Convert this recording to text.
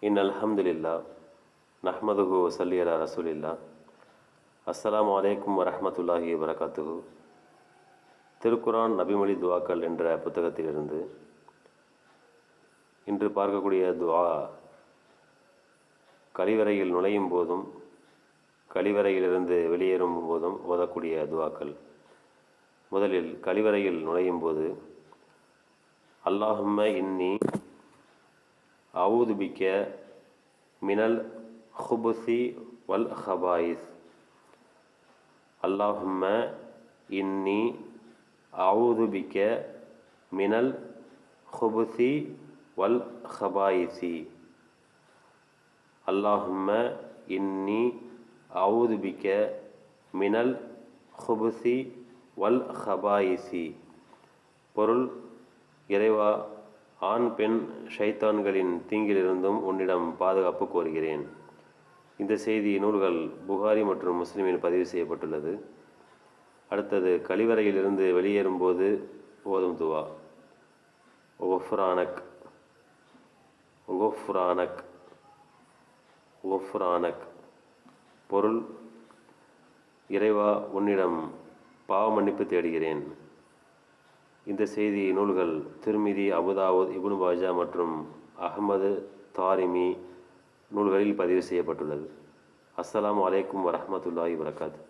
அல்ஹம்துலில்லா நஹ்மதுஹு வஸல்லி அலா ரசூலில்லா. அஸ்ஸலாமு அலைக்கும் வரஹ்மத்துல்லாஹி வபரகாத்துஹு. திருக்குரான் நபிமொழி துவாக்கள் என்ற புத்தகத்திலிருந்து இன்று பார்க்கக்கூடிய துவா, கழிவறையில் நுழையும் போதும் கழிவறையிலிருந்து வெளியேறும் போதும் ஓதக்கூடிய துவாக்கள். முதலில் கழிவறையில் நுழையும் போது அல்லாஹும்ம இன்னி அஊது பிக்க மினல் ஹுபுசி வல் ஹபாயிஸ். அல்லாஹும்ம இன்னி அஊது பிக்க மினல் ஹுபுசி வல் ஹபாயிசி. அல்லாஹும்ம இன்னி அஊது பிக்க மினல் ஹுபுசி வல் ஹபாயிசி. பொருள்: இறைவா, ஆண் பெண் ஷைத்தான்களின் தீங்கிலிருந்தும் உன்னிடம் பாதுகாப்பு கோருகிறேன். இந்த செய்தி நூல்கள் புகாரி மற்றும் முஸ்லிமில் பதிவு செய்யப்பட்டுள்ளது. அடுத்தது, கழிவறையிலிருந்து வெளியேறும்போது ஓதும் துவா. ஒஃப்ரானக் ஒஃப்ரானக் ஒஃப்ரானக். பொருள்: இறைவா, உன்னிடம் பாவ மன்னிப்பு தேடுகிறேன். இந்த செய்தி நூல்கள் திர்மிதி, அபுதாவுத், இப்னு மாஜா மற்றும் அஹ்மது தாரிமி நூல்களில் பதிவு செய்யப்பட்டுள்ளது. அஸ்ஸலாமு அலைக்கும் வரஹ்மத்துல்லாஹி வபரகாத்துஹு.